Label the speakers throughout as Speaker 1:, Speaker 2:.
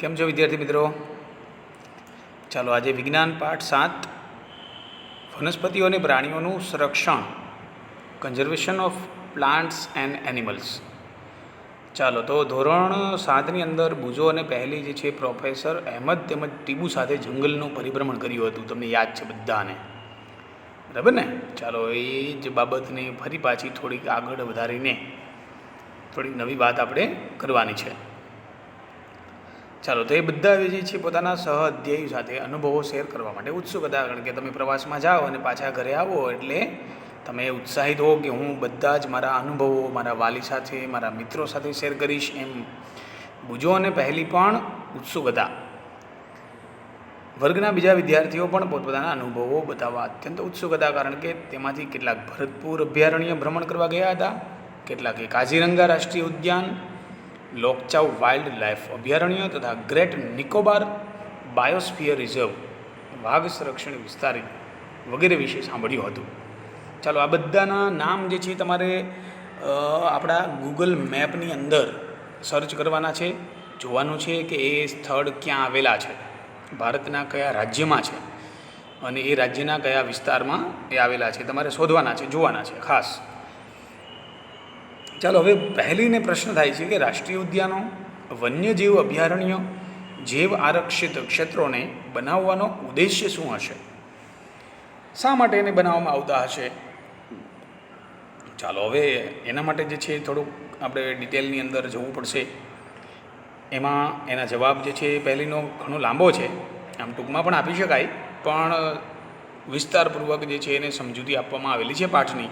Speaker 1: કેમ છો વિદ્યાર્થી મિત્રો? ચાલો આજે વિજ્ઞાન પાઠ 7 વનસ્પતિઓ અને પ્રાણીઓનું સંરક્ષણ, conservation of plants and animals. ચાલો તો ધોરણ 7ની અંદર બુજો અને પહેલી જે છે પ્રોફેસર અહેમદ તેમજ ટીબુ સાથે જંગલનું પરિભ્રમણ કર્યું હતું. તમને યાદ છે બધાને, બરાબર ને? ચાલો એ જ બાબતને ફરી પાછી થોડીક આગળ વધારીને થોડીક નવી વાત આપણે કરવાની છે. ચાલો તો એ બધા જે છે પોતાના સહ અધ્યાયી સાથે અનુભવો શેર કરવા માટે ઉત્સુક હતા. કારણ કે તમે પ્રવાસમાં જાઓ અને પાછા ઘરે આવો એટલે તમે ઉત્સાહિત હો કે હું બધા જ મારા અનુભવો મારા વાલી સાથે, મારા મિત્રો સાથે શેર કરીશ. એમ બુજો અને પહેલી પણ ઉત્સુક હતા. વર્ગના બીજા વિદ્યાર્થીઓ પણ પોતપોતાના અનુભવો બતાવવા અત્યંત ઉત્સુક હતા. કારણ કે તેમાંથી કેટલાક ભરતપુર અભયારણ્ય ભ્રમણ કરવા ગયા હતા, કેટલાક કાઝીરંગા રાષ્ટ્રીય ઉદ્યાન, લોકચાવ વાઇલ્ડ લાઇફ અભયારણ્ય તથા ગ્રેટ નિકોબાર બાયોસ્ફિયર રિઝર્વ વાઘ સંરક્ષણ વિસ્તાર વગેરે વિશે સાંભળ્યું હતું. ચાલો આ બધાના નામ જે છે તમારે આપણા ગૂગલ મેપની અંદર સર્ચ કરવાના છે. જોવાનું છે કે એ સ્થળ ક્યાં આવેલા છે, ભારતના કયા રાજ્યમાં છે અને એ રાજ્યના કયા વિસ્તારમાં એ આવેલા છે, તમારે શોધવાના છે, જોવાના છે ખાસ. ચાલો હવે પહેલીને પ્રશ્ન થાય છે કે રાષ્ટ્રીય ઉદ્યાનો, વન્યજીવ અભયારણ્ય, જૈવ આરક્ષિત ક્ષેત્રોને બનાવવાનો ઉદ્દેશ્ય શું હશે? શા માટે એને બનાવવામાં આવતા હશે? ચાલો હવે એના માટે જે છે થોડુંક આપણે ડિટેલની અંદર જવું પડશે. એમાં એના જવાબ જે છે પહેલીનો ઘણો લાંબો છે, આમ ટૂંકમાં પણ આપી શકાય, પણ વિસ્તારપૂર્વક જે છે એને સમજૂતી આપવામાં આવેલી છે પાઠની.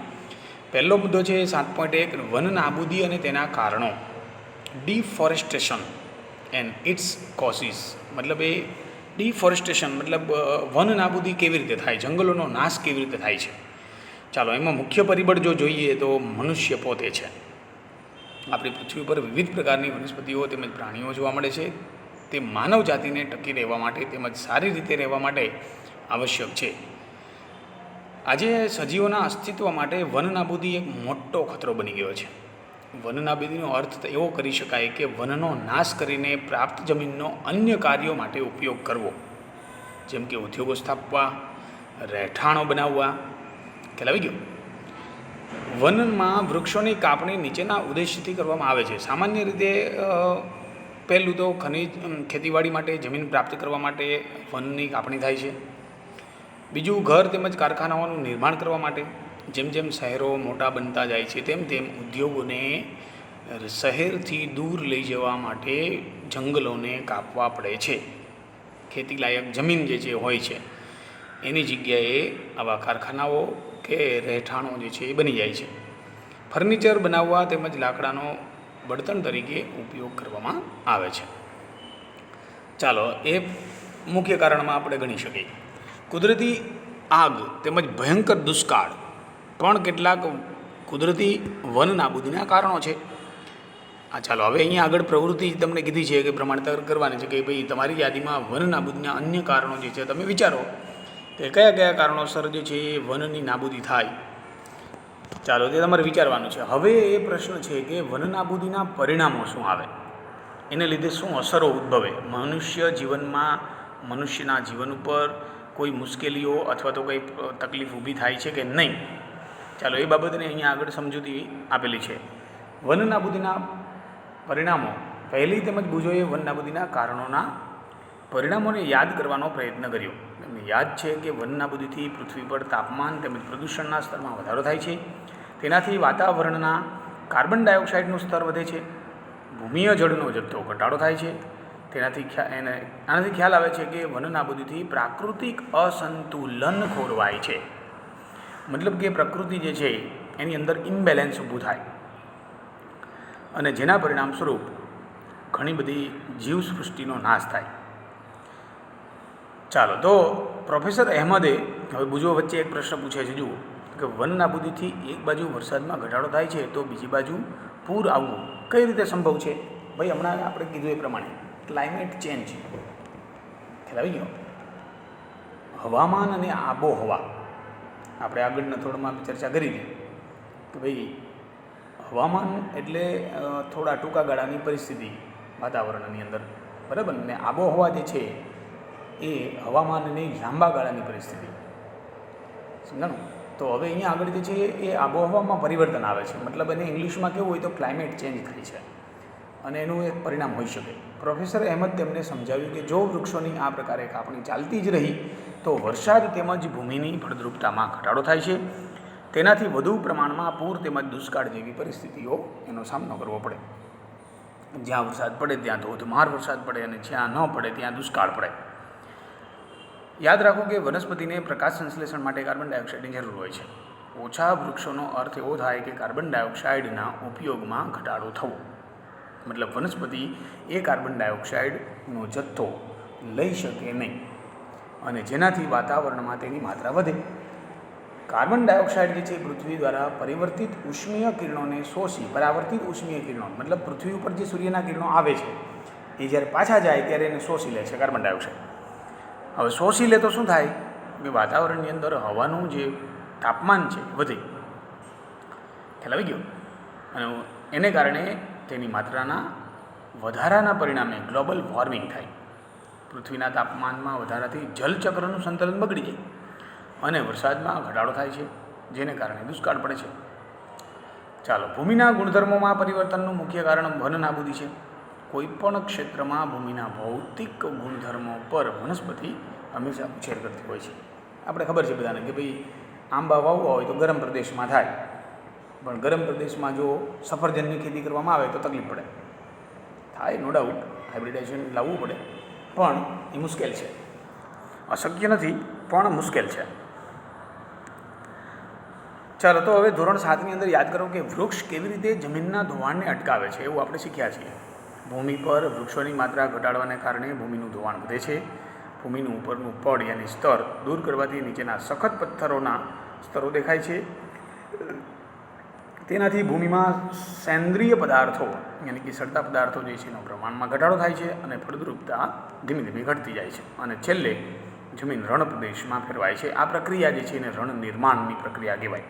Speaker 1: પહેલો મુદ્દો છે 7.1 વન નાબૂદી અને તેના કારણો. Deforestation and its causes. મતલબ એ ડિફોરેસ્ટેશન મતલબ વન નાબૂદી કેવી રીતે થાય, જંગલોનો નાશ કેવી રીતે થાય છે. ચાલો એમાં મુખ્ય પરિબળ જો જોઈએ તો મનુષ્ય પોતે છે. આપણી પૃથ્વી પર વિવિધ પ્રકારની વનસ્પતિઓ તેમજ પ્રાણીઓ જોવા મળે છે. તે માનવ જાતિને ટકી રહેવા માટે તેમજ સારી રીતે રહેવા માટે આવશ્યક છે. આજે સજીવોના અસ્તિત્વ માટે વન નાબૂદી એક મોટો ખતરો બની ગયો છે. વન નાબૂદીનો અર્થ એવો કરી શકાય કે વનનો નાશ કરીને પ્રાપ્ત જમીનનો અન્ય કાર્યો માટે ઉપયોગ કરવો, જેમ કે ઉદ્યોગો સ્થાપવા, રહેઠાણો બનાવવા. ખ્યાલ આવી ગયો? વનમાં વૃક્ષોની કાપણી નીચેના ઉદ્દેશ્યથી કરવામાં આવે છે. સામાન્ય રીતે પહેલું તો ખનિજ ખેતીવાડી માટે જમીન પ્રાપ્ત કરવા માટે વનની કાપણી થાય છે. બીજું ઘર તેમજ કારખાનાઓનું નિર્માણ કરવા માટે. જેમ જેમ શહેરો મોટા બનતા જાય છે તેમ તેમ ઉદ્યોગોને શહેરથી દૂર લઈ જવા માટે જંગલોને કાપવા પડે છે. ખેતીલાયક જમીન જે છે હોય છે એની જગ્યાએ આવા કારખાનાઓ કે રહેઠાણો જે છે એ બની જાય છે. ફર્નિચર બનાવવા તેમજ લાકડાનો બળતણ તરીકે ઉપયોગ કરવામાં આવે છે. ચાલો એ મુખ્ય કારણમાં આપણે ગણી શકીએ. કુદરતી આગ તેમજ ભયંકર દુષ્કાળ પણ કેટલાક કુદરતી વન નાબૂદીના કારણો છે. ચાલો હવે અહીંયા આગળ પ્રવૃત્તિ તમને કીધી છે કે પ્રમાણતર કરવાની છે કે ભાઈ તમારી યાદીમાં વન નાબૂદીના અન્ય કારણો જે છે તમે વિચારો કે કયા કયા કારણોસર જે છે એ વનની નાબૂદી થાય. ચાલો તે તમારે વિચારવાનું છે. હવે એ પ્રશ્ન છે કે વન નાબૂદીના પરિણામો શું આવે, એને લીધે શું અસરો ઉદ્ભવે, મનુષ્ય જીવનમાં મનુષ્યના જીવન ઉપર કોઈ મુશ્કેલીઓ અથવા તો કંઈ તકલીફ ઊભી થાય છે કે નહીં. ચાલો એ બાબતને અહીંયા આગળ સમજૂતી આપેલી છે. વન નાબૂદીના પરિણામો. પહેલી તેમજ બુજોએ વન નાબૂદીના કારણોના પરિણામોને યાદ કરવાનો પ્રયત્ન કર્યો. એમને યાદ છે કે વન નાબૂદીથી પૃથ્વી પર તાપમાન તેમજ પ્રદૂષણના સ્તરમાં વધારો થાય છે. તેનાથી વાતાવરણના કાર્બન ડાયોક્સાઇડનું સ્તર વધે છે. ભૂમિય જળનો જથ્થો ઘટાડો થાય છે. આનાથી ખ્યાલ આવે છે કે વન નાબૂદીથી પ્રાકૃતિક અસંતુલન ખોરવાય છે. મતલબ કે પ્રકૃતિ જે છે એની અંદર ઇમ્બેલેન્સ ઊભું થાય અને જેના પરિણામ સ્વરૂપ ઘણી બધી જીવસૃષ્ટિનો નાશ થાય. ચાલો તો પ્રોફેસર અહેમદે હવે બુજો વચ્ચે એક પ્રશ્ન પૂછે છે. જુઓ કે વન નાબૂદીથી એક બાજુ વરસાદમાં ઘટાડો થાય છે તો બીજી બાજુ પૂર આવવું કઈ રીતે સંભવ છે? ભાઈ હમણાં આપણે કીધું એ પ્રમાણે ક્લાઇમેટ ચેન્જ, ખ્યાલ આવી ગયો? હવામાન અને આબોહવા આપણે આગળના થોડામાં ચર્ચા કરી હતી કે ભાઈ હવામાન એટલે થોડા ટૂંકા ગાળાની પરિસ્થિતિ વાતાવરણની અંદર બરાબર ને. આબોહવા જે છે એ હવામાનની લાંબા ગાળાની પરિસ્થિતિ, સમજાણું. તો હવે અહીંયા આગળ જે છે એ આબોહવામાં પરિવર્તન આવે છે, મતલબ એને ઇંગ્લિશમાં કેવું હોય તો ક્લાઇમેટ ચેન્જ થાય છે અને એનું એક પરિણામ હોઈ શકે. પ્રોફેસર અહેમદ તેમને સમજાવ્યું કે જો વૃક્ષોની આ પ્રકારે કાપણી ચાલતી જ રહી તો વરસાદ તેમજ ભૂમિની ફળદ્રુપતામાં ઘટાડો થાય છે. તેનાથી વધુ પ્રમાણમાં પૂર તેમજ દુષ્કાળ જેવી પરિસ્થિતિઓ એનો સામનો કરવો પડે. જ્યાં વરસાદ પડે ત્યાં ધોધમાર વરસાદ પડે અને જ્યાં ન પડે ત્યાં દુષ્કાળ પડે. યાદ રાખો કે વનસ્પતિને પ્રકાશ સંશ્લેષણ માટે કાર્બન ડાયોક્સાઇડની જરૂર હોય છે. ઓછા વૃક્ષોનો અર્થ એવો થાય કે કાર્બન ડાયોક્સાઇડના ઉપયોગમાં ઘટાડો થવો, મતલબ વનસ્પતિ એ કાર્બન ડાયોક્સાઇડનો જથ્થો લઈ શકે નહીં અને જેનાથી વાતાવરણમાં તેની માત્રા વધે. કાર્બન ડાયોક્સાઇડ જે છે પૃથ્વી દ્વારા પરિવર્તિત ઉષ્મીય કિરણોને શોષી, પરાવર્તિત ઉષ્મીય કિરણો મતલબ પૃથ્વી ઉપર જે સૂર્યના કિરણો આવે છે એ જ્યારે પાછા જાય ત્યારે એને શોષી લે છે કાર્બન ડાયોક્સાઇડ. હવે શોષી લે તો શું થાય કે વાતાવરણની અંદર હવાનું જે તાપમાન છે વધે, ખ્યાલ આવી ગયો, અને એને કારણે તેની માત્રાના વધારાના પરિણામે ગ્લોબલ વોર્મિંગ થાય. પૃથ્વીના તાપમાનમાં વધારાથી જલચક્રનું સંતુલન બગડી જાય અને વરસાદમાં ઘટાડો થાય છે, જેને કારણે દુષ્કાળ પડે છે. ચાલો, ભૂમિના ગુણધર્મોમાં પરિવર્તનનું મુખ્ય કારણ વન નાબૂદી છે. કોઈપણ ક્ષેત્રમાં ભૂમિના ભૌતિક ગુણધર્મો પર વનસ્પતિ હંમેશા ઉછેર કરતી હોય છે. આપણે ખબર છે બધાને કે ભાઈ આંબા વાવવા હોય તો ગરમ પ્રદેશમાં થાય, પણ ગરમ પ્રદેશમાં જો સફરજનની ખેતી કરવામાં આવે તો તકલીફ પડે. થાય નો ડાઉટ, હાઇબ્રિડાઇઝેશન લાવવું પડે, પણ એ મુશ્કેલ છે. અશક્ય નથી પણ મુશ્કેલ છે. ચાલો, તો હવે ધોરણ 7ની અંદર યાદ કરો કે વૃક્ષ કેવી રીતે જમીનના ધોવાણને અટકાવે છે, એવું આપણે શીખ્યા છીએ. ભૂમિ પર વૃક્ષોની માત્રા ઘટાડવાને કારણે ભૂમિનું ધોવાણ વધે છે. ભૂમિનું ઉપરનું પડ યાની સ્તર દૂર કરવાથી નીચેના સખત પથ્થરોના સ્તરો દેખાય છે. તેનાથી ભૂમિમાં સેન્દ્રિય પદાર્થો યાની કે સડતા પદાર્થો જે છે એનો પ્રમાણમાં ઘટાડો થાય છે અને ફળદ્રુપતા ધીમે ધીમે ઘટતી જાય છે અને છેલ્લે જમીન રણ પ્રદેશમાં ફેરવાય છે. આ પ્રક્રિયા જે છે એને રણ નિર્માણની પ્રક્રિયા કહેવાય.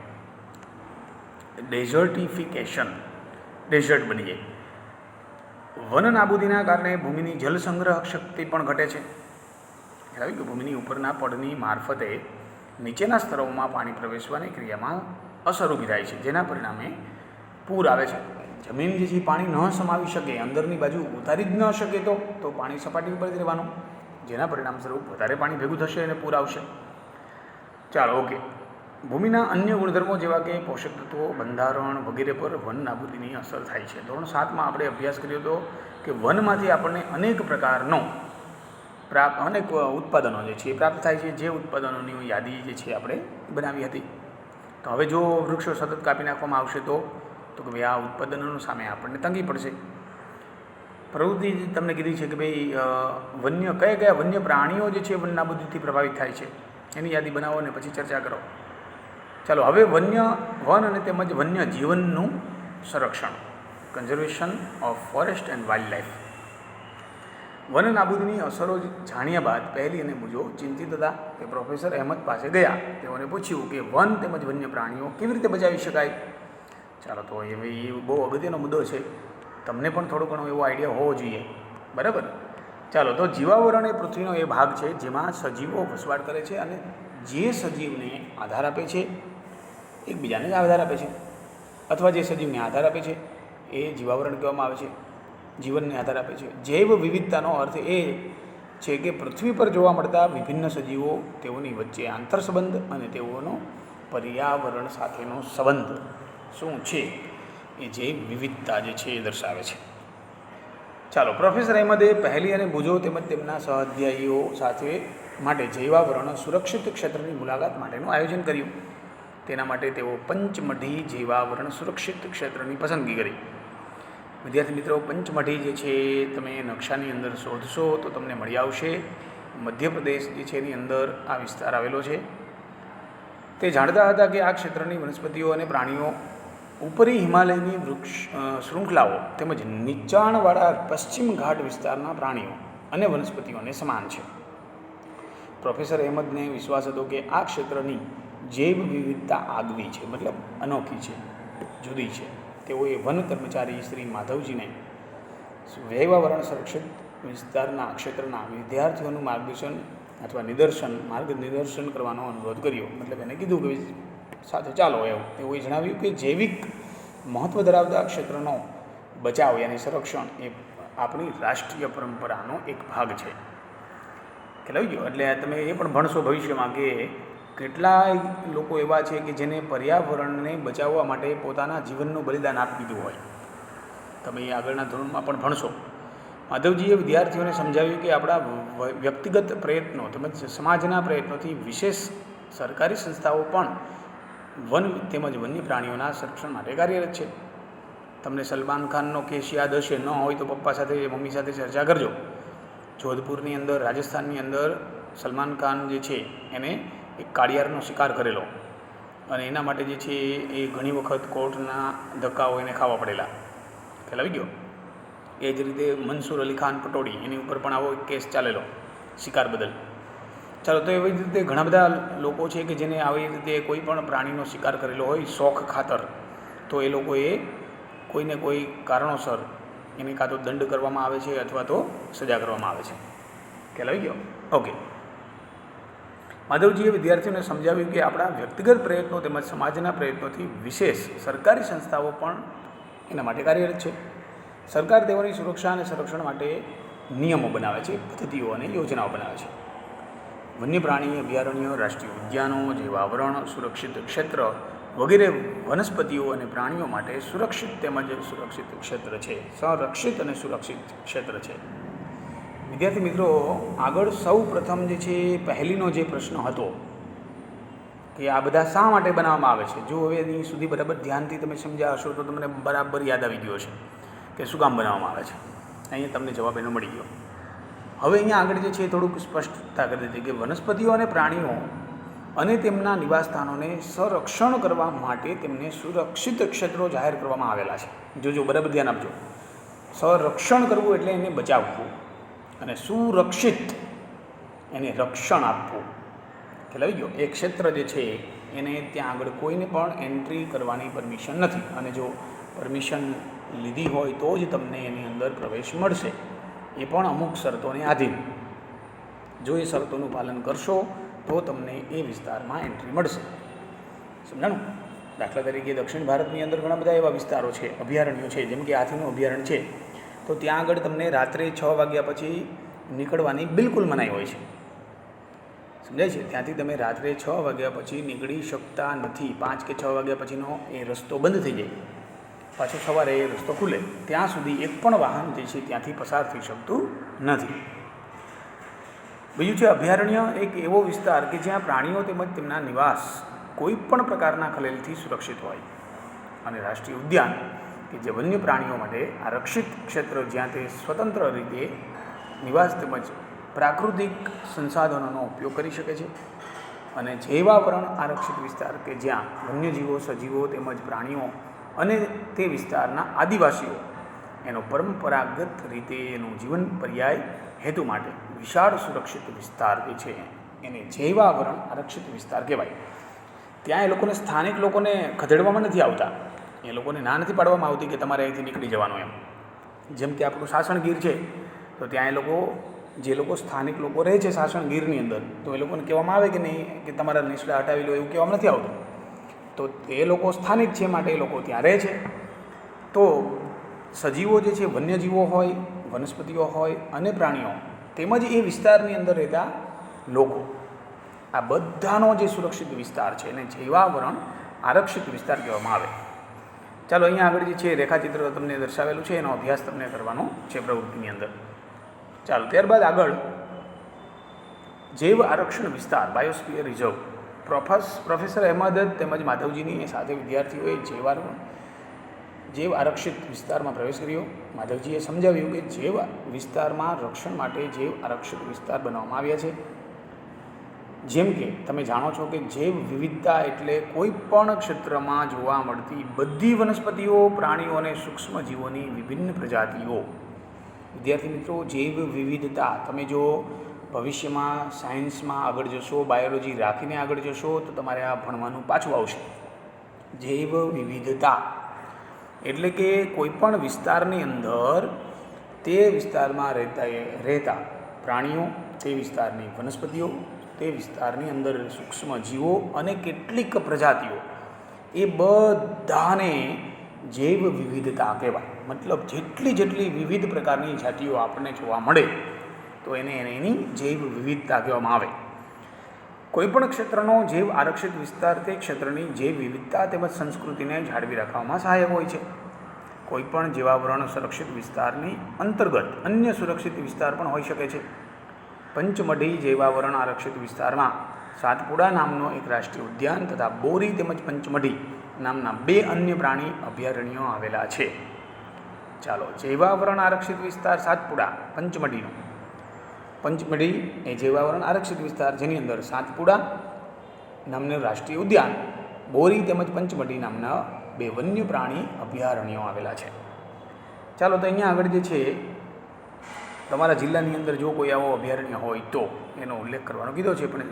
Speaker 1: ડેઝર્ટિફિકેશન, ડેઝર્ટ બની જાય. વન નાબૂદીના કારણે ભૂમિની જલ સંગ્રહ શક્તિ પણ ઘટે છે. આવી કે ભૂમિની ઉપરના પડની મારફતે નીચેના સ્તરોમાં પાણી પ્રવેશવાની ક્રિયામાં અસર ઊભી થાય છે, જેના પરિણામે પૂર આવે છે. જમીન જે છે પાણી ન સમાવી શકે, અંદરની બાજુ ઉતારી જ ન શકે તો પાણી સપાટી ઉપર જ રહેવાનું, જેના પરિણામ સ્વરૂપ વધારે પાણી ભેગું થશે અને પૂર આવશે. ચાલો, ઓકે. ભૂમિના અન્ય ગુણધર્મો જેવા કે પોષક તત્વો, બંધારણ વગેરે પર વન નાબૂદીની અસર થાય છે. ધોરણ 7માં આપણે અભ્યાસ કર્યો હતો કે વનમાંથી આપણને અનેક પ્રકારનો અનેક ઉત્પાદનો જે છે એ પ્રાપ્ત થાય છે. જે ઉત્પાદનોની યાદી જે છે આપણે બનાવી હતી. તો હવે જો વૃક્ષો સતત કાપી નાખવામાં આવશે તો કે ભાઈ આ ઉત્પાદનોની સામે આપણને તંગી પડશે. પ્રવૃત્તિ તમને કીધી છે કે ભાઈ કયા વન્ય પ્રાણીઓ જે છે વન નાબૂદીથી પ્રભાવિત થાય છે એની યાદી બનાવો અને પછી ચર્ચા કરો. ચાલો, હવે વન અને તેમજ વન્ય જીવનનું સંરક્ષણ, conservation of forest and wildlife. વન નાબૂદીની અસરો જાણ્યા બાદ પહેલી અને મુજો ચિંતિત હતા કે પ્રોફેસર અહેમદ પાસે ગયા. તેઓને પૂછ્યું કે વન તેમજ વન્ય પ્રાણીઓ કેવી રીતે બચાવી શકાય. ચાલો, તો એ બહુ અગત્યનો મુદ્દો છે. તમને પણ થોડો ઘણો એવો આઈડિયા હોવો જોઈએ, બરાબર. ચાલો, તો જીવાવરણ એ પૃથ્વીનો એ ભાગ છે જેમાં સજીવો વસવાટ કરે છે અને જે સજીવને આધાર આપે છે એકબીજાને જ આધાર આપે છે, અથવા જે સજીવને આધાર આપે છે એ જીવાવરણ કહેવામાં આવે છે, જીવનને આધાર આપે છે. જૈવ વિવિધતાનો અર્થ એ છે કે પૃથ્વી પર જોવા મળતા વિભિન્ન સજીવો, તેઓની વચ્ચે આંતરસંબંધ અને તેઓનો પર્યાવરણ સાથેનો સંબંધ શું છે એ જૈવ વિવિધતા જે છે એ દર્શાવે છે. ચાલો, પ્રોફેસર અહેમદે પહેલી અને મુજો તેમજ તેમના સહઅધ્યાયીઓ સાથે માટે જૈવાવરણ સુરક્ષિત ક્ષેત્રની મુલાકાત માટેનું આયોજન કર્યું. તેના માટે તેઓ પંચમઢી જૈવાવરણ સુરક્ષિત ક્ષેત્રની પસંદગી કરી. વિદ્યાર્થી મિત્રો, પંચમઢી જે છે તમે નકશાની અંદર શોધશો તો તમને મળી આવશે. મધ્યપ્રદેશ જે છે એની અંદર આ વિસ્તાર આવેલો છે. તે જાણતા હતા કે આ ક્ષેત્રની વનસ્પતિઓ અને પ્રાણીઓ ઉપરી હિમાલયની વૃક્ષ શૃંખલાઓ તેમજ નીચાણવાળા પશ્ચિમ ઘાટ વિસ્તારના પ્રાણીઓ અને વનસ્પતિઓને સમાન છે. પ્રોફેસર અહેમદને વિશ્વાસ હતો કે આ ક્ષેત્રની જૈવ વિવિધતા આગવી છે, મતલબ અનોખી છે, જુદી છે. તેઓએ વન કર્મચારી શ્રી માધવજીને જૈવાવરણ સુરક્ષિત વિસ્તારના ક્ષેત્રના વિદ્યાર્થીઓનું માર્ગદર્શન અથવા માર્ગ નિદર્શન કરવાનો અનુરોધ કર્યો. મતલબ એને કીધું કે સાથે ચાલો એવું જણાવ્યું કે જૈવિક મહત્ત્વ ધરાવતા ક્ષેત્રનો બચાવ યાની સંરક્ષણ એ આપણી રાષ્ટ્રીય પરંપરાનો એક ભાગ છે. ખ્યાલ આવી ગયો. એટલે તમે એ પણ ભણશો ભવિષ્યમાં કે કેટલાય લોકો એવા છે કે જેને પર્યાવરણને બચાવવા માટે પોતાના જીવનનું બલિદાન આપી દીધું હોય. તમે એ આગળના ધોરણમાં પણ ભણશો. માધવજીએ વિદ્યાર્થીઓને સમજાવ્યું કે આપણા વ્યક્તિગત પ્રયત્નો તેમજ સમાજના પ્રયત્નોથી વિશેષ સરકારી સંસ્થાઓ પણ વન તેમજ વન્ય પ્રાણીઓના સંરક્ષણ માટે કાર્યરત છે. તમને સલમાન ખાનનો કેસ યાદ હશે, ન હોય તો પપ્પા સાથે મમ્મી સાથે ચર્ચા કરજો. જોધપુરની અંદર રાજસ્થાનની અંદર સલમાન ખાન જે છે એને એક કાળિયારનો શિકાર કરેલો અને એના માટે જે છે એ ઘણી વખત કોર્ટના ધક્કાઓ એને ખાવા પડેલા. ખ્યાલ આવી ગયો. એ જ રીતે મનસૂર અલી ખાન પટોડી એની ઉપર પણ આવો એક કેસ ચાલેલો શિકાર બદલ. ચાલો, તો એવી જ રીતે ઘણા બધા લોકો છે કે જેને આવી રીતે કોઈ પણ પ્રાણીનો શિકાર કરેલો હોય શોખ ખાતર, તો એ લોકોએ કોઈને કોઈ કારણોસર એને કાં તો દંડ કરવામાં આવે છે અથવા તો સજા કરવામાં આવે છે. ખ્યાલ આવી ગયો? ઓકે. માધવજીએ વિદ્યાર્થીઓને સમજાવ્યું કે આપણા વ્યક્તિગત પ્રયત્નો તેમજ સમાજના પ્રયત્નોથી વિશેષ સરકારી સંસ્થાઓ પણ એના માટે કાર્યરત છે. સરકાર તેઓની સુરક્ષા અને સંરક્ષણ માટે નિયમો બનાવે છે, પદ્ધતિઓ અને યોજનાઓ બનાવે છે. વન્ય પ્રાણી અભયારણ્યો, રાષ્ટ્રીય ઉદ્યાનો, જૈવાવરણ, સુરક્ષિત ક્ષેત્ર વગેરે વનસ્પતિઓ અને પ્રાણીઓ માટે સુરક્ષિત તેમજ સુરક્ષિત ક્ષેત્ર છે. સંરક્ષિત અને સુરક્ષિત ક્ષેત્ર છે. વિદ્યાર્થી મિત્રો, આગળ સૌ પ્રથમ જે છે પહેલીનો જે પ્રશ્ન હતો કે આ બધા શા માટે બનાવવામાં આવે છે, જો હવે એની સુધી બરાબર ધ્યાનથી તમે સમજ્યા હશો તો તમને બરાબર યાદ આવી ગયો હશે કે શું કામ બનાવવામાં આવે છે. અહીંયા તમને જવાબ એનો મળી ગયો. હવે અહીંયા આગળ જે છે એ થોડુંક સ્પષ્ટતા કરી દીધી કે વનસ્પતિઓ અને પ્રાણીઓ અને તેમના નિવાસસ્થાનોને સંરક્ષણ કરવા માટે તેમને સુરક્ષિત ક્ષેત્રો જાહેર કરવામાં આવેલા છે. જોજો, બરાબર ધ્યાન આપજો. સંરક્ષણ કરવું એટલે એને બચાવવું અને સુરક્ષિત એને રક્ષણ આપવું. ખ્યાલ આવી ગયો? એ ક્ષેત્ર જે છે એને ત્યાં આગળ કોઈને પણ એન્ટ્રી કરવાની પરમિશન નથી અને જો પરમિશન લીધી હોય તો જ તમને એની અંદર પ્રવેશ મળશે, એ પણ અમુક શરતોને આધીન. જો એ શરતોનું પાલન કરશો તો તમને એ વિસ્તારમાં એન્ટ્રી મળશે. સમજાણું? દાખલા તરીકે દક્ષિણ ભારતની અંદર ઘણા બધા એવા વિસ્તારો છે, અભયારણ્યો છે, જેમ કે હાથીનું અભયારણ્ય છે, તો ત્યાં આગળ તમને રાત્રે 6 વાગ્યા પછી નીકળવાની બિલકુલ મનાઈ હોય છે. સમજાય છે? ત્યાંથી તમે રાત્રે 6 વાગ્યા પછી નીકળી શકતા નથી. 5 કે 6 વાગ્યા પછીનો એ રસ્તો બંધ થઈ જાય, પાછો સવારે એ રસ્તો ખુલે ત્યાં સુધી એક પણ વાહન જે છે ત્યાંથી પસાર થઈ શકતું નથી. બીજું છે અભયારણ્ય, એક એવો વિસ્તાર કે જ્યાં પ્રાણીઓ તેમજ તેમના નિવાસ કોઈ પણ પ્રકારના ખલેલથી સુરક્ષિત હોય. અને રાષ્ટ્રીય ઉદ્યાન કે જે વન્ય પ્રાણીઓ માટે આરક્ષિત ક્ષેત્ર જ્યાં તે સ્વતંત્ર રીતે નિવાસ તેમજ પ્રાકૃતિક સંસાધનોનો ઉપયોગ કરી શકે છે. અને જૈવાવરણ આરક્ષિત વિસ્તાર કે જ્યાં વન્યજીવો, સજીવો તેમજ પ્રાણીઓ અને તે વિસ્તારના આદિવાસીઓ એનો પરંપરાગત રીતે એનું જીવન પર્યાય હેતુ માટે વિશાળ સુરક્ષિત વિસ્તાર જે છે એને જૈવાવરણ આરક્ષિત વિસ્તાર કહેવાય. ત્યાં એ લોકોને, સ્થાનિક લોકોને ખદેડવામાં નથી આવતા, એ લોકોને ના નથી પાડવામાં આવતી કે તમારે અહીંથી નીકળી જવાનું એમ. જેમ કે આપણું સાસણગીર છે, તો ત્યાં એ લોકો, જે લોકો સ્થાનિક લોકો રહે છે સાસણગીરની અંદર, તો એ લોકોને કહેવામાં આવે કે નહીં કે તમારા નેસડા હટાવી લો, એવું કહેવામાં નથી આવતું. તો એ લોકો સ્થાનિક છે માટે એ લોકો ત્યાં રહે છે. તો સજીવો જે છે, વન્યજીવો હોય, વનસ્પતિઓ હોય અને પ્રાણીઓ તેમજ એ વિસ્તારની અંદર રહેતા લોકો, આ બધાનો જે સુરક્ષિત વિસ્તાર છે એને જૈવાવરણ આરક્ષિત વિસ્તાર કહેવામાં આવે. ચાલો, અહીંયા આગળ જે છે રેખાચિત્ર તમને દર્શાવેલું છે, એનો અભ્યાસ તમને કરવાનો છે પ્રવૃત્તિની અંદર. ચાલો, ત્યારબાદ આગળ જૈવ આરક્ષણ વિસ્તાર, બાયોસ્ફિયર રિઝર્વ. પ્રોફેસર અહેમદ તેમજ માધવજીની સાથે વિદ્યાર્થીઓએ જૈવ આરક્ષિત વિસ્તારમાં પ્રવેશ કર્યો. માધવજીએ સમજાવ્યું કે જૈવ વિસ્તારમાં રક્ષણ માટે જૈવ આરક્ષિત વિસ્તાર બનાવવામાં આવ્યા છે. જેમ કે તમે જાણો છો કે જૈવ વિવિધતા એટલે કોઈ પણ ક્ષેત્રમાં જોવા મળતી બધી વનસ્પતિઓ, પ્રાણીઓ અને સૂક્ષ્મજીવોની વિભિન્ન પ્રજાતિઓ. વિદ્યાર્થી મિત્રો, જૈવ વિવિધતા તમે જો ભવિષ્યમાં સાયન્સમાં આગળ જશો, બાયોલોજી રાખીને આગળ જશો તો તમારે આ ભણવાનું પાછું આવશે. જૈવ વિવિધતા એટલે કે કોઈપણ વિસ્તારની અંદર તે વિસ્તારમાં રહેતા પ્રાણીઓ, તે વિસ્તારની વનસ્પતિઓ, તે વિસ્તારની અંદર સૂક્ષ્મ જીવો અને કેટલીક પ્રજાતિઓ, એ બધાને જૈવ વિવિધતા કહેવાય. મતલબ જેટલી વિવિધ પ્રકારની જાતિઓ આપણને જોવા મળે તો એની જૈવ વિવિધતા કહેવામાં આવે. કોઈપણ ક્ષેત્રનો જૈવ આરક્ષિત વિસ્તાર તે ક્ષેત્રની જૈવ વિવિધતા તેમજ સંસ્કૃતિને જાળવી રાખવામાં સહાયક હોય છે. કોઈપણ જીવાવરણ સંરક્ષિત વિસ્તારની અંતર્ગત અન્ય સુરક્ષિત વિસ્તાર પણ હોઈ શકે છે. પંચમઢી જૈવાવરણ આરક્ષિત વિસ્તારમાં સાતપુડા નામનો એક રાષ્ટ્રીય ઉદ્યાન તથા બોરી તેમજ પંચમઢી નામના 2 અન્ય પ્રાણી અભયારણ્યો આવેલા છે. ચાલો, જૈવાવરણ આરક્ષિત વિસ્તાર સાતપુડા, પંચમઢીનો. પંચમઢી એ જૈવાવરણ આરક્ષિત વિસ્તાર, જેની અંદર સાતપુડા નામનું રાષ્ટ્રીય ઉદ્યાન, બોરી તેમજ પંચમઢી નામના 2 વન્ય પ્રાણી અભયારણ્યો આવેલા છે. ચાલો, તો અહીંયા આગળ જે છે તમારા જિલ્લાની અંદર જો કોઈ આવો અભયારણ્ય હોય તો એનો ઉલ્લેખ કરવાનો કીધો છે, પણ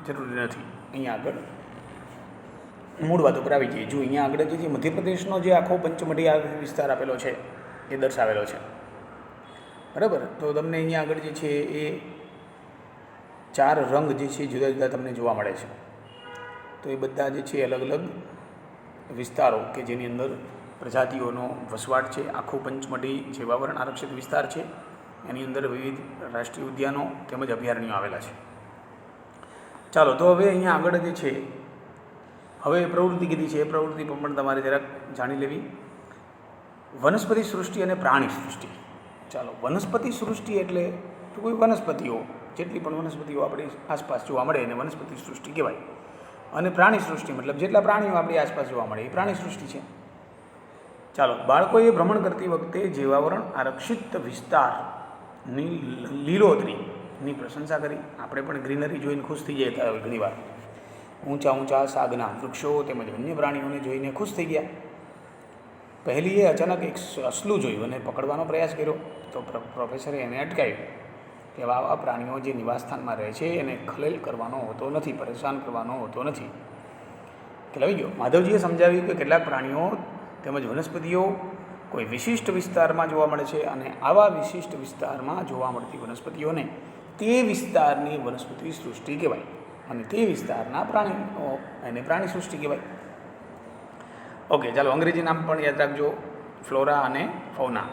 Speaker 1: જરૂરી નથી. અહીંયા આગળ મૂળ વાતો પર આવી જઈએ. જો અહીંયા આગળ જે છે મધ્યપ્રદેશનો જે આખો પંચમઢી વિસ્તાર આપેલો છે એ દર્શાવેલો છે, બરાબર. તો તમને અહીંયા આગળ જે છે એ 4 રંગ જે છે જુદા જુદા તમને જોવા મળે છે. તો એ બધા જે છે અલગ અલગ વિસ્તારો કે જેની અંદર પ્રજાતિઓનો વસવાટ છે. આખું પંચમઢી જૈવાવરણ આરક્ષિત વિસ્તાર છે, એની અંદર વિવિધ રાષ્ટ્રીય ઉદ્યાનો તેમજ અભયારણ્યો આવેલા છે. ચાલો, તો હવે અહીંયા આગળ જે છે હવે પ્રવૃત્તિ કીધી છે, એ પ્રવૃત્તિ પણ તમારે જરાક જાણી લેવી. વનસ્પતિ સૃષ્ટિ અને પ્રાણી સૃષ્ટિ. ચાલો, વનસ્પતિ સૃષ્ટિ એટલે તો કોઈ વનસ્પતિઓ, જેટલી પણ વનસ્પતિઓ આપણી આસપાસ જોવા મળે એને વનસ્પતિ સૃષ્ટિ કહેવાય. અને પ્રાણી સૃષ્ટિ મતલબ જેટલા પ્રાણીઓ આપણી આસપાસ જોવા મળે એ પ્રાણી સૃષ્ટિ છે. ચાલો, બાળકોએ ભ્રમણ કરતી વખતે જૈવાવરણ આરક્ષિત વિસ્તારની લીલોતરીની પ્રશંસા કરી. આપણે પણ ગ્રીનરી જોઈને ખુશ થઈ જતા હોય ઘણીવાર. ઊંચા સાગના વૃક્ષો તેમજ વન્ય પ્રાણીઓને જોઈને ખુશ થઈ ગયા. પહેલીએ અચાનક એક અસલું જોયું અને પકડવાનો પ્રયાસ કર્યો, તો પ્રોફેસરે એને અટકાવ્યું કે આવા પ્રાણીઓ જે નિવાસસ્થાનમાં રહે છે એને ખલેલ કરવાનો હોતો નથી, પરેશાન કરવાનો હોતો નથી. ખ્યાલ આવી ગયો. માધવજીએ સમજાવ્યું કે કેટલાક પ્રાણીઓ તેમજ વનસ્પતિઓ કોઈ વિશિષ્ટ વિસ્તારમાં જોવા મળે છે અને આવા વિશિષ્ટ વિસ્તારમાં જોવા મળતી વનસ્પતિઓને તે વિસ્તારની વનસ્પતિ સૃષ્ટિ કહેવાય અને તે વિસ્તારના પ્રાણીઓ એને પ્રાણી સૃષ્ટિ કહેવાય. ઓકે, ચાલો, અંગ્રેજી નામ પણ યાદ રાખજો, ફ્લોરા અને ફૌના.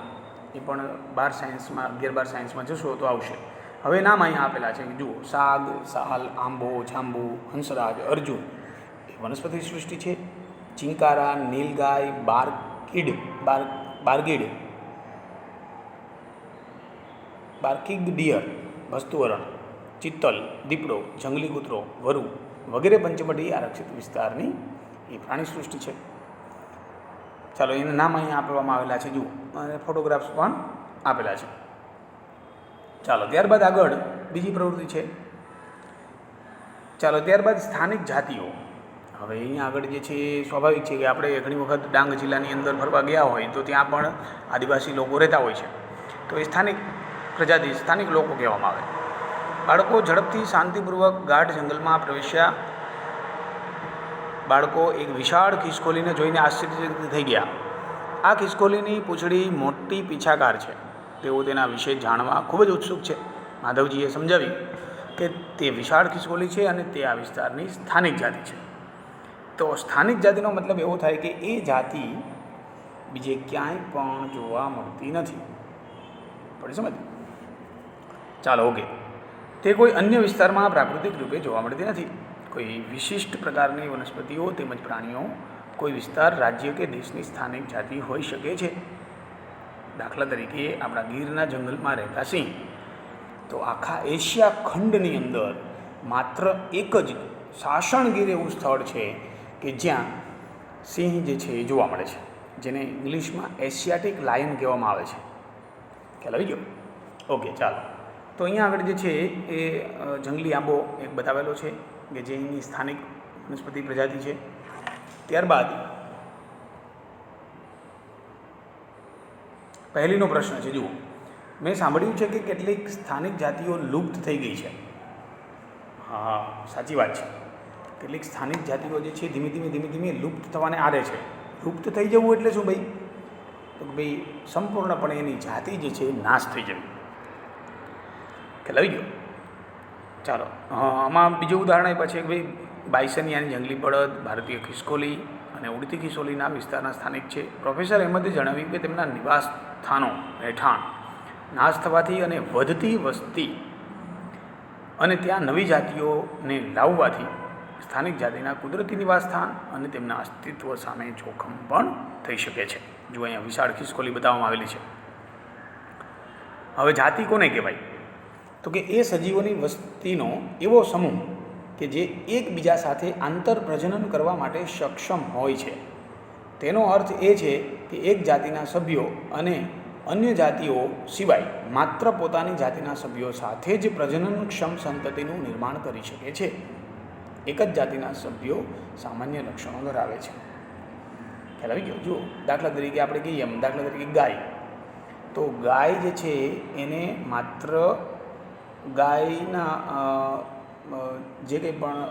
Speaker 1: એ પણ 12 સાયન્સમાં 11-12 સાયન્સમાં જશો તો આવશે. હવે નામ અહીંયા આપેલા છે, જુઓ: સાગ, સાલ, આંબો, જાંબુ, હંસરાજ, અર્જુન એ વનસ્પતિ સૃષ્ટિ છે. ચિંકારા, નીલગાય, બાર્કિગ ડિયર, ભસ્તુવરણ, ચિત્તલ, દીપડો, જંગલી કૂતરો, વરુ વગેરે પંચમઢી આરક્ષિત વિસ્તારની એ પ્રાણી સૃષ્ટિ છે. ચાલો, એના નામ અહીંયા આપવામાં આવેલા છે, જુઓ, અને ફોટોગ્રાફ્સ પણ આપેલા છે. ચાલો, ત્યારબાદ આગળ બીજી પ્રવૃત્તિ છે. ચાલો, ત્યારબાદ સ્થાનિક જાતિઓ. હવે અહીંયા આગળ જે છે સ્વાભાવિક છે કે આપણે ઘણી વખત ડાંગ જિલ્લાની અંદર ફરવા ગયા હોય તો ત્યાં પણ આદિવાસી લોકો રહેતા હોય છે, તો એ સ્થાનિક પ્રજાતિ, સ્થાનિક લોકો કહેવામાં આવે. બાળકો ઝડપથી શાંતિપૂર્વક ગાઢ જંગલમાં પ્રવેશ્યા. બાળકો એક વિશાળ ખિસકોલીને જોઈને આશ્ચર્યચકિત થઈ ગયા. આ ખિસકોલીની પૂંછડી મોટી પીછાકાર છે. તેઓ તેના વિશે જાણવા ખૂબ જ ઉત્સુક છે. માધવજીએ સમજાવ્યું કે તે વિશાળ ખિસકોલી છે અને તે આ વિસ્તારની સ્થાનિક જાતિ છે. તો સ્થાનિક જાતિનો મતલબ એવો થાય કે એ જાતિ બીજે ક્યાંય પણ જોવા મળતી નથી. પડી સમજ? ચાલો, ઓકે. તે કોઈ અન્ય વિસ્તારમાં પ્રાકૃતિક રૂપે જોવા મળતી નથી. કોઈ વિશિષ્ટ પ્રકારની વનસ્પતિઓ તેમજ પ્રાણીઓ કોઈ વિસ્તાર, રાજ્ય કે દેશની સ્થાનિક જાતિ હોઈ શકે છે. દાખલા તરીકે આપણા ગીરના જંગલમાં રહેતા સિંહ, તો આખા એશિયા ખંડની અંદર માત્ર એક જ સાસણગીર એવું સ્થળ છે કે જ્યાં સિંહ જે છે એ જોવા મળે છે, જેને ઇંગ્લિશમાં એશિયાટિક લાયન કહેવામાં આવે છે. ખ્યાલ આવી ગયો? ઓકે, ચાલો. તો અહીંયા આગળ જે છે એ જંગલી આંબો એક બતાવેલો છે કે જે એની સ્થાનિક વનસ્પતિ પ્રજાતિ છે. ત્યારબાદ પહેલીનો પ્રશ્ન છે, જુઓ: મેં સાંભળ્યું છે કે કેટલીક સ્થાનિક જાતિઓ લુપ્ત થઈ ગઈ છે. હા, સાચી વાત છે. કેટલીક સ્થાનિક જાતિઓ જે છે ધીમે ધીમે લુપ્ત થવાને આરે છે. લુપ્ત થઈ જવું એટલે શું ભાઈ? તો કે ભાઈ સંપૂર્ણપણે એની જાતિ જે છે એ નાશ થઈ જવી. ખ્યાલ આવી ગયો. ચાલો, આમાં બીજું ઉદાહરણ આપ્યા છે કે ભાઈ બાયસનિયાની જંગલી બળદ, ભારતીય ખિસકોલી અને ઉડતી ખિસકોલીના વિસ્તારના સ્થાનિક છે. પ્રોફેસર અહેમદે જણાવ્યું કે તેમના નિવાસ સ્થાનો રહેઠાણ નાશ થવાથી અને વધતી વસ્તી અને ત્યાં નવી જાતિઓને લાવવાથી સ્થાનિક જાતિના કુદરતી નિવાસસ્થાન અને તેમના અસ્તિત્વ સામે જોખમ પણ થઈ શકે છે. જો અહીંયા વિશાળ ખિસકોલી બતાવવામાં આવેલી છે. હવે જાતિ કોને કહેવાય? તો કે એ સજીવોની વસ્તીનો એવો સમૂહ કે જે એકબીજા સાથે આંતર પ્રજનન કરવા માટે સક્ષમ હોય છે. તેનો અર્થ એ છે કે એક જાતિના સભ્યો અને અન્ય જાતિઓ સિવાય માત્ર પોતાની જાતિના સભ્યો સાથે જ પ્રજનનક્ષમ સંતતિનું નિર્માણ કરી શકે છે. એક જ જાતિના સભ્યો સામાન્ય લક્ષણો ધરાવે છે. ખ્યાલ આવી ગયો? જુઓ, દાખલા તરીકે આપણે કહીએ એમ, દાખલા તરીકે ગાય, તો ગાય જે છે એને માત્ર ગાયના જે કંઈ પણ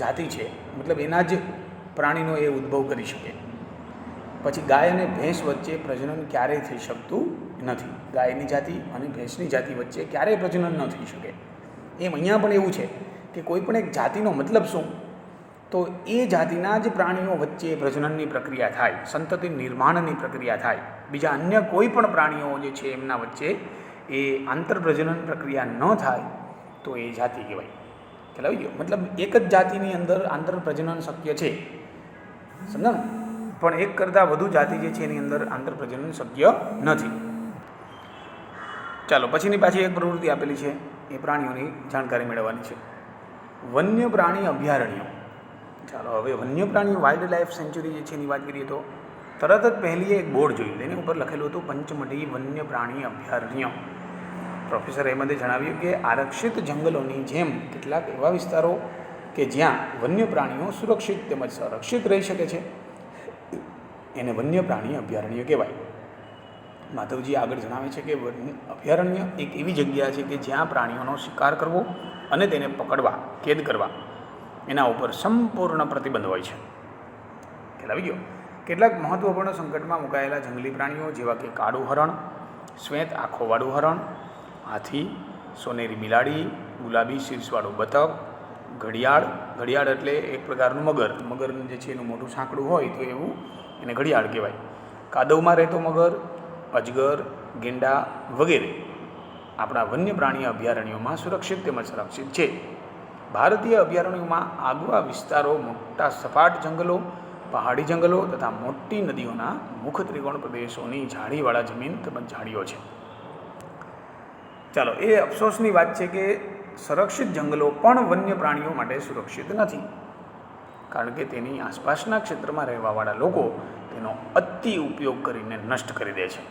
Speaker 1: જાતિ છે, મતલબ એના જ પ્રાણીનો એ ઉદ્ભવ કરી શકે. પછી ગાય અને ભેંસ વચ્ચે પ્રજનન ક્યારેય થઈ શકતું નથી. ગાયની જાતિ અને ભેંસની જાતિ વચ્ચે ક્યારેય પ્રજનન ન થઈ શકે. એમ અહીંયા પણ એવું છે કે કોઈ પણ એક જાતિનો મતલબ શું? તો એ જાતિના જ પ્રાણીઓ વચ્ચે પ્રજનનની પ્રક્રિયા થાય, સંતતિ નિર્માણની પ્રક્રિયા થાય. બીજા અન્ય કોઈ પણ પ્રાણીઓ જે છે એમના વચ્ચે એ આંતરપ્રજનન પ્રક્રિયા ન થાય તો એ જાતિ કહેવાય. ખ્યાલ આવી ગયો? મતલબ એક જ જાતિની અંદર આંતરપ્રજનન શક્ય છે, સમજાણું? પણ એક કરતાં વધુ જાતિ જે છે એની અંદર આંતરપ્રજનન શક્ય નથી. ચાલો, પછીની પાછી એક પ્રવૃત્તિ આપેલી છે, એ પ્રાણીઓની જાણકારી મેળવવાની છે. વન્ય પ્રાણી અભયારણ્યો. ચાલો, હવે વન્ય પ્રાણી વાઇલ્ડ લાઈફ સેન્ચ્યુરી જે છે એની વાત કરીએ તો તરત જ પહેલી એક બોર્ડ જોયું, એની ઉપર લખેલું હતું પંચમઢી વન્ય પ્રાણી અભયારણ્ય. પ્રોફેસર અહેમદે જણાવ્યું કે આરક્ષિત જંગલોની જેમ કેટલાક એવા વિસ્તારો કે જ્યાં વન્ય પ્રાણીઓ સુરક્ષિત તેમજ સંરક્ષિત રહી શકે છે એને વન્ય પ્રાણી અભયારણ્ય કહેવાય. માધવજી આગળ જણાવે છે કે અભયારણ્ય એક એવી જગ્યા છે કે જ્યાં પ્રાણીઓનો શિકાર કરવો અને તેને પકડવા, કેદ કરવા એના ઉપર સંપૂર્ણ પ્રતિબંધ હોય છે. ખ્યાલ આવી ગયો? કેટલાક મહત્ત્વપૂર્ણ સંકટમાં મુકાયેલા જંગલી પ્રાણીઓ જેવા કે કાળું હરણ, શ્વેત આંખોવાળું હરણ, હાથી, સોનેરી બિલાડી, ગુલાબી શીર્ષવાળું બતક, ઘડિયાળ. ઘડિયાળ એટલે એક પ્રકારનું મગર. મગરનું જે છે એનું મોટું સાંકડું હોય તો એવું એને ઘડિયાળ કહેવાય. કાદવમાં રહેતો મગર, અજગર, ગેંડા વગેરે આપણા વન્ય પ્રાણી અભયારણ્યોમાં સુરક્ષિત તેમજ સંરક્ષિત છે. ભારતીય અભયારણ્યોમાં આગવા વિસ્તારો, મોટા સપાટ જંગલો, પહાડી જંગલો તથા મોટી નદીઓના મુખ ત્રિકોણ પ્રદેશોની ઝાડીવાળા જમીન તેમજ ઝાડીઓ છે. ચાલો, એ અફસોસની વાત છે કે સંરક્ષિત જંગલો પણ વન્ય પ્રાણીઓ માટે સુરક્ષિત નથી, કારણ કે તેની આસપાસના ક્ષેત્રમાં રહેવાવાળા લોકો તેનો અતિ ઉપયોગ કરીને નષ્ટ કરી દે છે.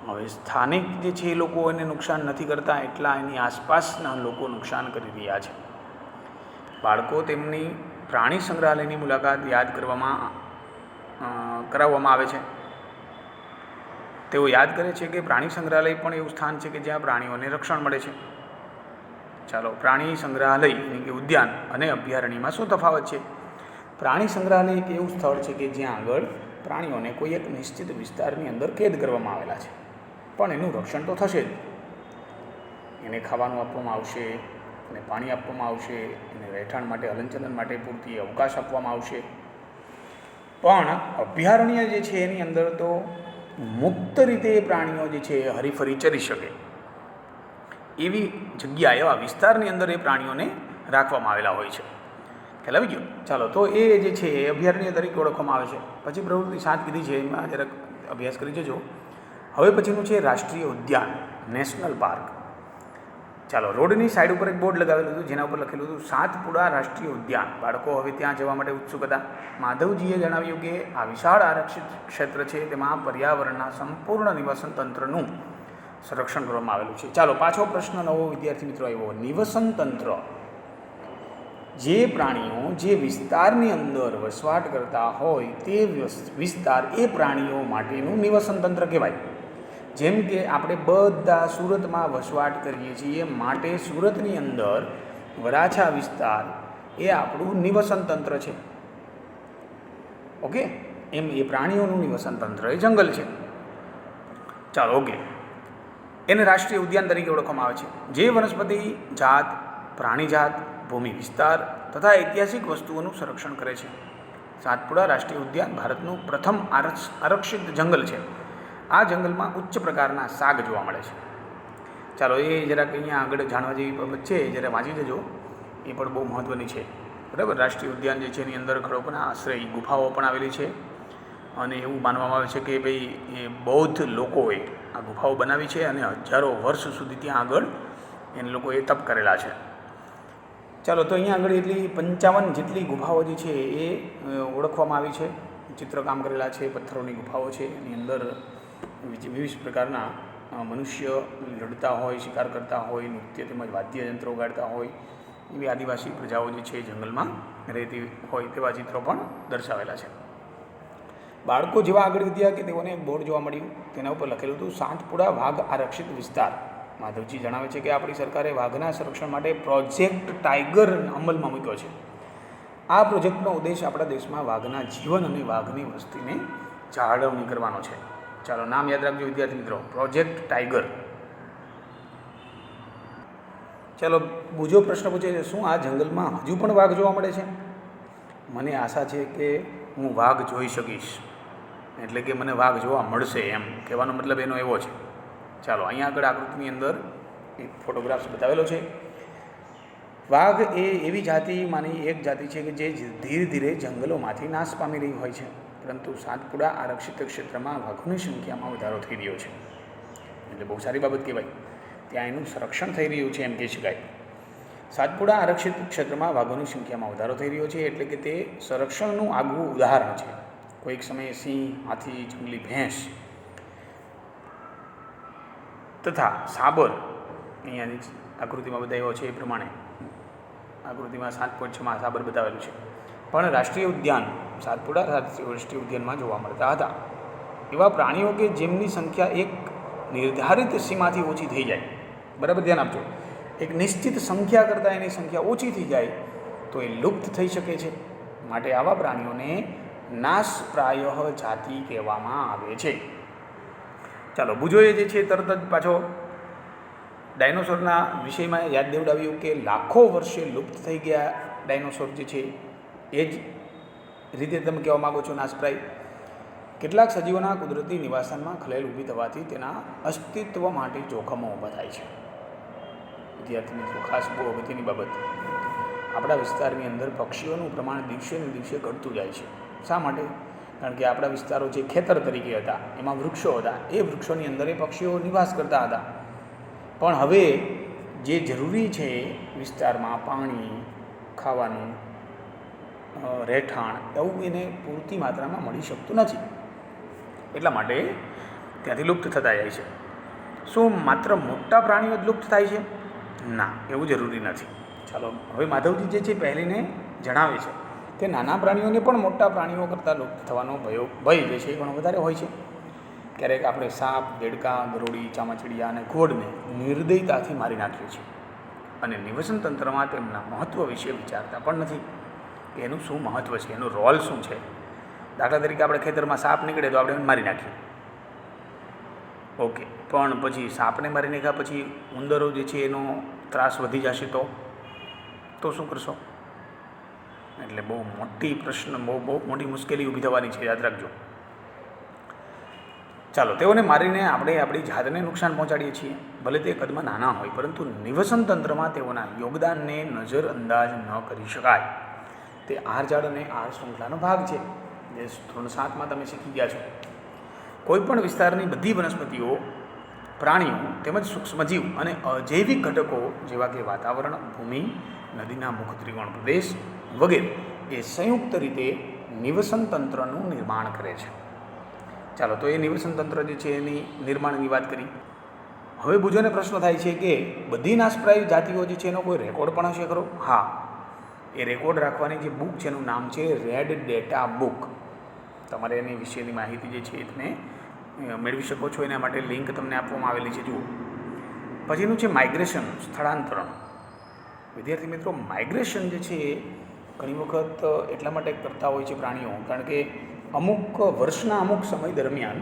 Speaker 1: હવે સ્થાનિક જે છે એ લોકો એને નુકસાન નથી કરતા, એટલા એની આસપાસના લોકો નુકસાન કરી રહ્યા છે. બાળકો તેમની પ્રાણી સંગ્રહાલયની મુલાકાત યાદ કરાવવામાં આવે છે. તેઓ યાદ કરે છે કે પ્રાણી સંગ્રહાલય પણ એવું સ્થાન છે કે જ્યાં પ્રાણીઓને રક્ષણ મળે છે. ચાલો, પ્રાણી સંગ્રહાલય એટલે કે ઉદ્યાન અને અભયારણ્યમાં શું તફાવત છે? પ્રાણી સંગ્રહાલય એક એવું સ્થળ છે કે જ્યાં આગળ પ્રાણીઓને કોઈ એક નિશ્ચિત વિસ્તારની અંદર કેદ કરવામાં આવેલા છે, પણ એનું રક્ષણ તો થશે જ. એને ખાવાનું આપવામાં આવશે, એને પાણી આપવામાં આવશે, એને રહેઠાણ માટે, હલનચલન માટે પૂરતી અવકાશ આપવામાં આવશે. પણ અભયારણ્ય જે છે એની અંદર તો મુક્ત રીતે પ્રાણીઓ જે છે એ હરીફરી ચરી શકે એવી જગ્યા, એવા વિસ્તારની અંદર એ પ્રાણીઓને રાખવામાં આવેલા હોય છે. ખ્યાલ આવી ગયો? ચાલો, તો એ જે છે એ અભયારણ્ય તરીકે ઓળખવામાં આવે છે. પછી પ્રવૃત્તિ 7 કીધી છે, એમાં જરાક અભ્યાસ કરી જજો. હવે પછીનું છે રાષ્ટ્રીય ઉદ્યાન, નેશનલ પાર્ક. ચાલો, રોડની સાઈડ ઉપર એક બોર્ડ લગાવેલું હતું જેના ઉપર લખેલું હતું સાતપુડા રાષ્ટ્રીય ઉદ્યાન. બાળકો હવે ત્યાં જવા માટે ઉત્સુક હતા. માધવજીએ જણાવ્યું કે આ વિશાળ આરક્ષિત ક્ષેત્ર છે, તેમાં પર્યાવરણના સંપૂર્ણ નિવસન તંત્રનું સંરક્ષણ કરવામાં આવેલું છે. ચાલો, પાછો પ્રશ્ન નવો વિદ્યાર્થી મિત્રો આવ્યો. નિવસન તંત્ર, જે પ્રાણીઓ જે વિસ્તારની અંદર વસવાટ કરતા હોય તે વિસ્તાર એ પ્રાણીઓ માટેનું નિવસન તંત્ર કહેવાય. જેમ કે આપણે બધા સુરતમાં વસવાટ કરીએ છીએ, માટે સુરતની અંદર વરાછા વિસ્તાર એ આપણું નિવસન તંત્ર છે. ઓકે, એમ એ પ્રાણીઓનું નિવસન તંત્ર એ જંગલ છે. ચાલો ઓકે. એને રાષ્ટ્રીય ઉદ્યાન તરીકે ઓળખવામાં આવે છે. જે વનસ્પતિ જાત, પ્રાણી જાત, ભૂમિ વિસ્તાર તથા ઐતિહાસિક વસ્તુઓનું સંરક્ષણ કરે છે. સાતપુડા રાષ્ટ્રીય ઉદ્યાન ભારતનું પ્રથમ આરક્ષિત જંગલ છે. આ જંગલમાં ઉચ્ચ પ્રકારના શાક જોવા મળે છે. ચાલો એ જરાક અહીંયા આગળ જાણવા જેવી બાબત છે, જ્યારે વાંચી જજો, એ પણ બહુ મહત્ત્વની છે. બરાબર. રાષ્ટ્રીય ઉદ્યાન જે છે એની અંદર ખડકોના આશ્રય ગુફાઓ પણ આવેલી છે અને એવું માનવામાં આવે છે કે ભાઈ એ બૌદ્ધ લોકોએ આ ગુફાઓ બનાવી છે અને હજારો વર્ષ સુધી ત્યાં આગળ એને લોકોએ તપ કરેલા છે. ચાલો તો અહીંયા આગળ એટલી 55 જેટલી ગુફાઓ જે છે એ ઓળખવામાં આવી છે. ચિત્રકામ કરેલા છે, પથ્થરોની ગુફાઓ છે. એની અંદર વિવિધ પ્રકારના મનુષ્ય લડતા હોય, શિકાર કરતા હોય, નૃત્ય તેમજ વાદ્યયંત્રો વગાડતા હોય એવી આદિવાસી પ્રજાઓ જે છે જંગલમાં રહેતી હોય તેવા ચિત્રો પણ દર્શાવેલા છે. બાળકો જેવા આગળ વધ્યા કે તેઓને એક બોર્ડ જોવા મળ્યું, તેના ઉપર લખેલું હતું સાતપુડા વાઘ આરક્ષિત વિસ્તાર. માધવજી જણાવે છે કે આપણી સરકારે વાઘના સંરક્ષણ માટે પ્રોજેક્ટ ટાઈગર અમલમાં મૂક્યો છે. આ પ્રોજેક્ટનો ઉદ્દેશ આપણા દેશમાં વાઘના જીવન અને વાઘની વસ્તીને જાળવણી કરવાનો છે. ચાલો નામ યાદ રાખજો વિદ્યાર્થી મિત્રો, પ્રોજેક્ટ ટાઈગર. ચાલો બીજો પ્રશ્ન પૂછે છે, શું આ જંગલમાં હજુ પણ વાઘ જોવા મળે છે? મને આશા છે કે હું વાઘ જોઈ શકીશ, એટલે કે મને વાઘ જોવા મળશે, એમ કહેવાનો મતલબ એનો એવો છે. ચાલો અહીંયા આગળ આકૃતિની અંદર એક ફોટોગ્રાફ્સ બતાવેલો છે. વાઘ એ એવી જાતિમાંની એક જાતિ છે કે જે ધીરે ધીરે જંગલોમાંથી નાશ પામી રહી હોય છે, પરંતુ સાતપુડા આરક્ષિત ક્ષેત્રમાં વાઘોની સંખ્યામાં વધારો થઈ રહ્યો છે. એટલે બહુ સારી બાબત કહેવાય, ત્યાં એનું સંરક્ષણ થઈ રહ્યું છે એમ કહી શકાય. સાતપુડા આરક્ષિત ક્ષેત્રમાં વાઘોની સંખ્યામાં વધારો થઈ રહ્યો છે, એટલે કે તે સંરક્ષણનું આગવું ઉદાહરણ છે. કોઈક સમયે સિંહ, હાથી, જંગલી ભેંસ તથા સાબર, અહીંયાની આકૃતિમાં બતાવ્યો છે એ પ્રમાણે આકૃતિમાં 7.6માં સાબર બતાવેલું છે, પણ રાષ્ટ્રીય ઉદ્યાન સાતપુડા રાષ્ટ્રીય ઉદ્યાનમાં જોવા મળતા હતા. એવા પ્રાણીઓ કે જેમની સંખ્યા એક નિર્ધારિત સીમાથી ઓછી થઈ જાય, બરાબર ધ્યાન આપજો, એક નિશ્ચિત સંખ્યા કરતાં એની સંખ્યા ઓછી થઈ જાય તો એ લુપ્ત થઈ શકે છે. માટે આવા પ્રાણીઓને નાશપ્રાય જાતિ કહેવામાં આવે છે. ચાલો બુજોએ જે છે તરત જ પાછો ડાયનોસોરના વિષયમાં યાદ દેવડાવ્યું કે લાખો વર્ષે લુપ્ત થઈ ગયા ડાયનોસોર જે છે એ જ રીતે તમે કહેવા માગો છો નાશપ્રાય. કેટલાક સજીવોના કુદરતી નિવાસનમાં ખલેલ ઊભી થવાથી તેના અસ્તિત્વ માટે જોખમો ઊભા થાય છે. વિદ્યાર્થી મિત્રો ખાસ બહુ અગત્યની બાબત, આપણા વિસ્તારની અંદર પક્ષીઓનું પ્રમાણ દિવસે ને દિવસે ઘટતું જાય છે. શા માટે? કારણ કે આપણા વિસ્તારો જે ખેતર તરીકે હતા એમાં વૃક્ષો હતા, એ વૃક્ષોની અંદર એ પક્ષીઓ નિવાસ કરતા હતા. પણ હવે જે જરૂરી છે વિસ્તારમાં પાણી, ખાવાનું, રહેઠાણ, એવું એને પૂરતી માત્રામાં મળી શકતું નથી. એટલા માટે ત્યાંથી લુપ્ત થતા જાય છે. શું માત્ર મોટા પ્રાણીઓ જ લુપ્ત થાય છે? ના, એવું જરૂરી નથી. ચાલો હવે માધવજી જે છે પહેલીને જણાવે છે કે નાના પ્રાણીઓને પણ મોટા પ્રાણીઓ કરતાં લુપ્ત થવાનો ભય જે છે એ ઘણો વધારે હોય છે. ક્યારેક આપણે સાપ, દેડકા, ગરોળી, ચામાચીડિયા અને ઘોડને નિર્દયતાથી મારી નાખીએ છીએ અને નિવસન તંત્રમાં તેમના મહત્ત્વ વિશે વિચારતા પણ નથી કે એનું શું મહત્ત્વ છે, એનું રોલ શું છે. દાખલા તરીકે આપણે ખેતરમાં સાપ નીકળે તો આપણે એને મારી નાખીએ, ઓકે, પણ પછી સાપને મારી નાખ્યા પછી ઉંદરો જે છે એનો ત્રાસ વધી જશે તો શું કરશો? એટલે બહુ મોટી પ્રશ્ન, બહુ મોટી મુશ્કેલી ઊભી થવાની છે, યાદ રાખજો. ચાલો તેઓને મારીને આપણે આપણી જાતને નુકસાન પહોંચાડીએ છીએ, ભલે તે કદમાં નાના હોય, પરંતુ નિવસન તંત્રમાં તેઓના યોગદાનને નજરઅંદાજ ન કરી શકાય. તે આહારજાળ અને આહાર શૃંખલાનો ભાગ છે, જે ધોરણ 7માં તમે શીખી ગયા છો. કોઈપણ વિસ્તારની બધી વનસ્પતિઓ, પ્રાણીઓ તેમજ સૂક્ષ્મજીવ અને અજૈવિક ઘટકો જેવા કે વાતાવરણ, ભૂમિ, નદીના મુખ ત્રિકોણ પ્રદેશ વગેરે એ સંયુક્ત રીતે નિવસન તંત્રનું નિર્માણ કરે છે. ચાલો તો એ નિવસન તંત્ર જે છે એની નિર્માણની વાત કરી. હવે બીજોને પ્રશ્ન થાય છે કે બધી નાશપ્રાય જાતિઓ જે છે એનો કોઈ રેકોર્ડ પણ હશે ખરો? હા, એ રેકોર્ડ રાખવાની જે બુક છે એનું નામ છે રેડ ડેટા બુક. તમારે એની વિશેની માહિતી જે છે એ તમે મેળવી શકો છો, એના માટે લિંક તમને આપવામાં આવેલી છે, જુઓ. પછીનું છે માઇગ્રેશન, સ્થળાંતરણ. વિદ્યાર્થી મિત્રો, માઇગ્રેશન જે છે એ ઘણી વખત એટલા માટે કરતા હોય છે પ્રાણીઓ, કારણ કે અમુક વર્ષના અમુક સમય દરમિયાન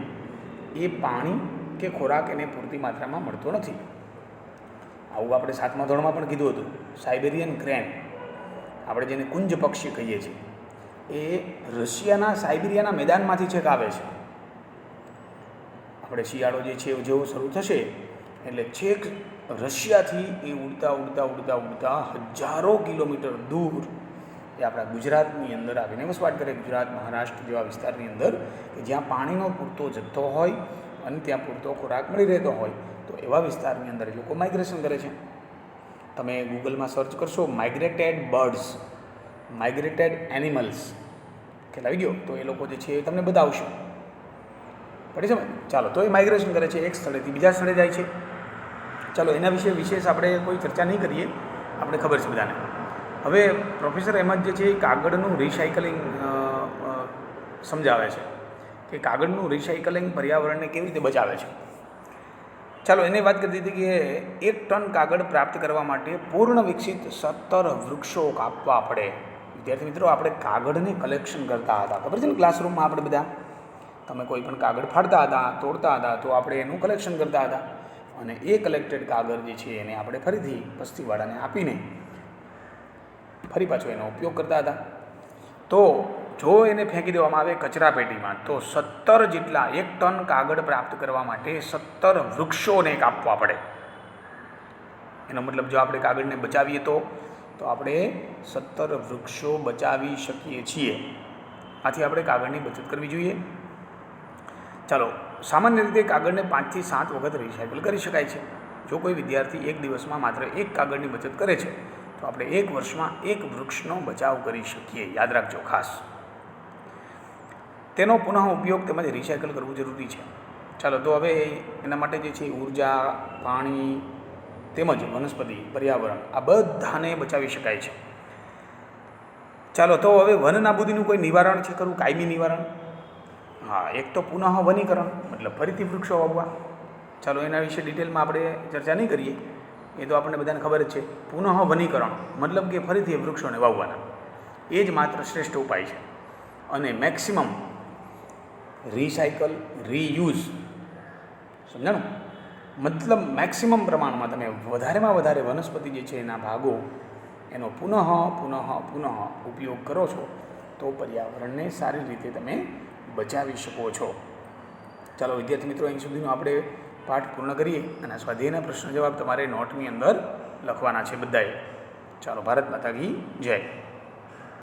Speaker 1: એ પાણી કે ખોરાક એને પૂરતી માત્રામાં મળતો નથી. આવું આપણે 7મા ધોરણમાં પણ કીધું હતું. સાઇબેરિયન ક્રેન, આપણે જેને કુંજ પક્ષી કહીએ છીએ, એ રશિયાના સાઇબિરિયાના મેદાનમાંથી છેક આવે છે. આપણે શિયાળો જે છે જેવો શરૂ થશે એટલે છેક રશિયાથી એ ઉડતા ઉડતા ઉડતા ઉડતા હજારો કિલોમીટર દૂર એ આપણા ગુજરાતની અંદર આવીને વસવાટ કરે. ગુજરાત, મહારાષ્ટ્ર જેવા વિસ્તારની અંદર કે જ્યાં પાણીનો પૂરતો જથ્થો હોય અને ત્યાં પૂરતો ખોરાક મળી રહેતો હોય, તો એવા વિસ્તારની અંદર એ લોકો માઇગ્રેશન કરે છે. તમે ગૂગલમાં સર્ચ કરશો માઇગ્રેટેડ બર્ડ્સ, માઇગ્રેટેડ એનિમલ્સ, ખ્યાલ આવી ગયો, તો એ લોકો જે છે એ તમને બતાવશે. પડી સમજ? ચાલો, તો એ માઇગ્રેશન કરે છે, એક સ્થળેથી બીજા સ્થળે જાય છે. ચાલો, એના વિશે વિશેષ આપણે કોઈ ચર્ચા નહીં કરીએ, આપણે ખબર છે બધાને. હવે પ્રોફેસર અહેમદ જે છે એ કાગળનું રિસાયકલિંગ સમજાવે છે કે કાગળનું રિસાયકલિંગ પર્યાવરણને કેવી રીતે બચાવે છે. ચાલો, એને વાત કરી દીધી કે 1 ટન કાગળ પ્રાપ્ત કરવા માટે પૂર્ણ વિકસિત 17 વૃક્ષો કાપવા પડે. વિદ્યાર્થી મિત્રો, આપણે કાગળને કલેક્શન કરતા હતા, ખબર છે ને? ક્લાસરૂમમાં આપણે બધા, તમે કોઈ પણ કાગળ ફાડતા હતા, તોડતા હતા, તો આપણે એનું કલેક્શન કરતા હતા અને એ કલેક્ટેડ કાગળ જે છે એને આપણે ફરીથી વસ્તીવાળાને આપીને ફરી પાછો એનો ઉપયોગ કરતા હતા. તો જો એને ફેંકી દેવામાં આવે કચરા પેટીમાં, તો 17 જેટલા 1 ટન કાગળ પ્રાપ્ત કરવા માટે 17 વૃક્ષોને કાપવા પડે. એનો મતલબ જો આપણે કાગળને બચાવીએ તો આપણે 17 વૃક્ષો બચાવી શકીએ છીએ. આથી આપણે કાગળની બચત કરવી જોઈએ. ચાલો, સામાન્ય રીતે કાગળને 5 થી 7 વખત રિસાયકલ કરી શકાય છે. જો કોઈ વિદ્યાર્થી એક દિવસમાં માત્ર 1 કાગળની બચત કરે છે, તો આપણે 1 વર્ષમાં 1 વૃક્ષનો બચાવ કરી શકીએ. યાદ રાખજો ખાસ. તેનો પુનઃ ઉપયોગ તેમજ રિસાયકલ કરવું જરૂરી છે. ચાલો, તો હવે એના માટે જે છે ઉર્જા, પાણી તેમજ વનસ્પતિ, પર્યાવરણ, આ બધાને બચાવી શકાય છે. ચાલો, તો હવે વન નાબૂદીનું કોઈ નિવારણ છે ખરું? કાયમી નિવારણ? હા, એક તો પુનઃ વનીકરણ, મતલબ ફરીથી વૃક્ષો વાવવા. ચાલો, એના વિશે ડિટેલમાં આપણે ચર્ચા નહીં કરીએ, એ તો આપણને બધાને ખબર જ છે. પુનઃ વનીકરણ મતલબ કે ફરીથી વૃક્ષોને વાવવાના, એ જ માત્ર શ્રેષ્ઠ ઉપાય છે. અને મેક્સિમમ રિસાયકલ, રીયુઝ, સમજાણું? મતલબ મેક્સિમમ પ્રમાણમાં તમે વધારેમાં વધારે વનસ્પતિ જે છે એના ભાગો એનો પુનઃ ઉપયોગ કરો છો, તો પર્યાવરણને સારી રીતે તમે બચાવી શકો છો. ચાલો વિદ્યાર્થી મિત્રો, અહીં સુધીનો આપણે પાઠ પૂર્ણ કરીએ અને સ્વાધ્યાયના પ્રશ્ન જવાબ તમારે નોટની અંદર લખવાના છે બધાએ. ચાલો, ભારત માતા કી જય.